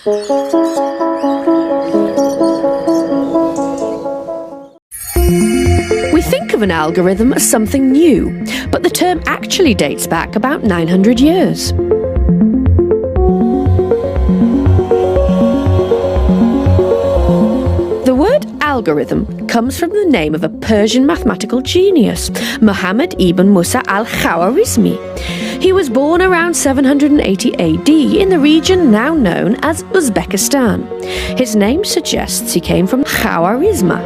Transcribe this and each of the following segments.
We think of an algorithm as something new, but the term actually dates back about 900 years. The word algorithm comes from the name of a Persian mathematical genius, Muhammad ibn Musa al-Khwarizmi. He was born around 780 AD in the region now known as Uzbekistan. His name suggests he came from Khwarizma.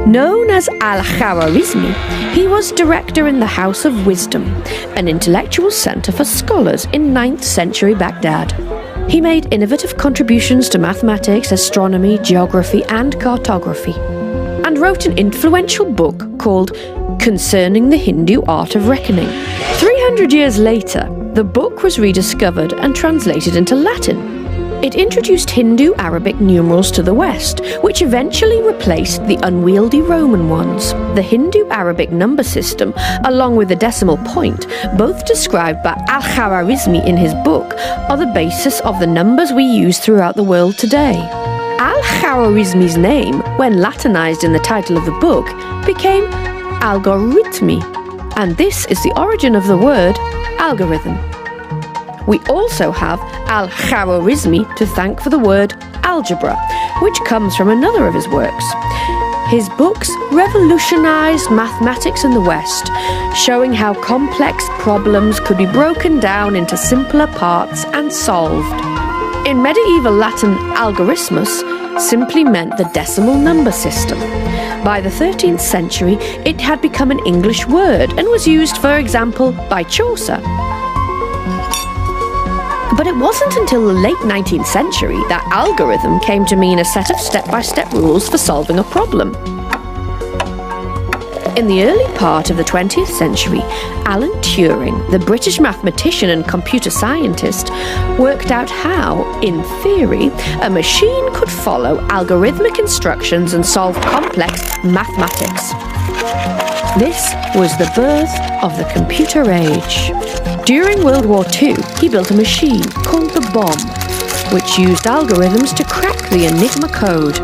Known as al-Khwarizmi, he was director in the House of Wisdom, an intellectual centre for scholars in 9th century Baghdad. He made innovative contributions to mathematics, astronomy, geography and cartography, and wrote an influential book called Concerning the Hindu Art of Reckoning. 300 years later, the book was rediscovered and translated into Latin. It introduced Hindu-Arabic numerals to the West, which eventually replaced the unwieldy Roman ones. The Hindu-Arabic number system, along with the decimal point, both described by al-Khwarizmi in his book, are the basis of the numbers we use throughout the world today. Al-Khwarizmi's name, when Latinized in the title of the book, became algorithmi, and this is the origin of the word algorithm. We also have al-Khwarizmi to thank for the word algebra, which comes from another of his works. His books revolutionized mathematics in the West, showing how complex problems could be broken down into simpler parts and solved. In medieval Latin, algorithmus simply meant the decimal number system. By the 13th century, it had become an English word and was used, for example, by Chaucer. But it wasn't until the late 19th century that algorithm came to mean a set of step-by-step rules for solving a problem. In the early part of the 20th century, Alan Turing, the British mathematician and computer scientist, worked out how, in theory, a machine could follow algorithmic instructions and solve complex mathematics. This was the birth of the computer age. During World War II, he built a machine called the bomb, which used algorithms to crack the Enigma code.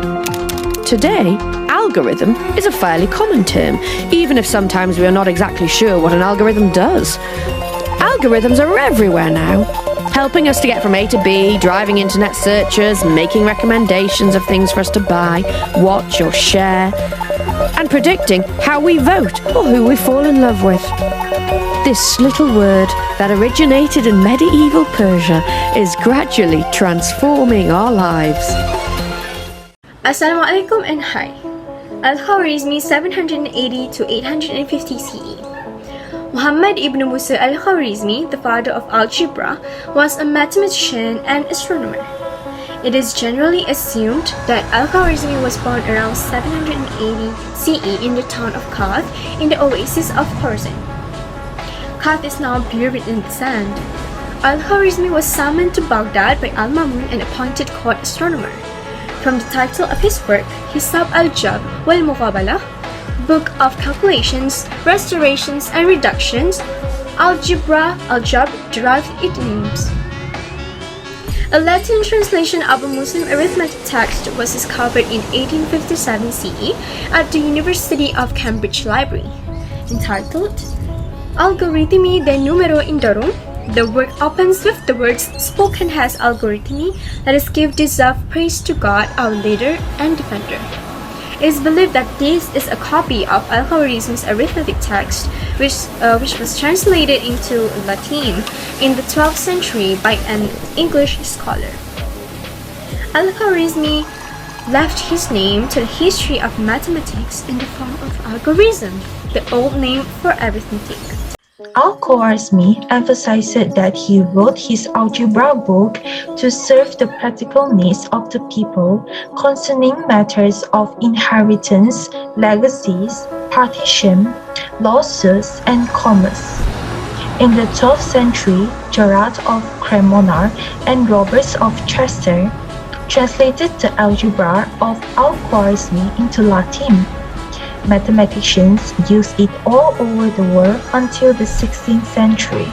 Today, algorithm is a fairly common term, even if sometimes we are not exactly sure what an algorithm does. Algorithms are everywhere now, helping us to get from A to B, driving internet searches, making recommendations of things for us to buy, watch or share, and predicting how we vote or who we fall in love with. This little word that originated in medieval Persia is gradually transforming our lives. Assalamu alaikum and hi. Al-Khwarizmi 780 to 850 CE. Muhammad ibn Musa al-Khwarizmi, the father of algebra, was a mathematician and astronomer. It is generally assumed that al-Khwarizmi was born around 780 CE in the town of Kath in the oasis of Khorasan. Kath is now buried in the sand. Al-Khwarizmi was summoned to Baghdad by Al-Mamun, an appointed court astronomer. From the title of his work, Hisab al-Jab wal-Muqabala, Book of Calculations, Restorations and Reductions, al-Jab derived its names. A Latin translation of a Muslim arithmetic text was discovered in 1857 CE at the University of Cambridge Library. Entitled Algorithmi de Numero Indorum, the work opens with the words spoken as algorithmi, let us give deserved praise to God, our leader and defender. It is believed that this is a copy of Al-Khwarizmi's arithmetic text, which was translated into Latin in the 12th century by an English scholar. Al-Khwarizmi left his name to the history of mathematics in the form of algorithm, the old name for arithmetic. Al-Khwarizmi emphasized that he wrote his algebra book to serve the practical needs of the people concerning matters of inheritance, legacies, partition, lawsuits, and commerce. In the 12th century, Gerard of Cremona and Roberts of Chester translated the algebra of Al-Khwarizmi into Latin. Mathematicians used it all over the world until the 16th century.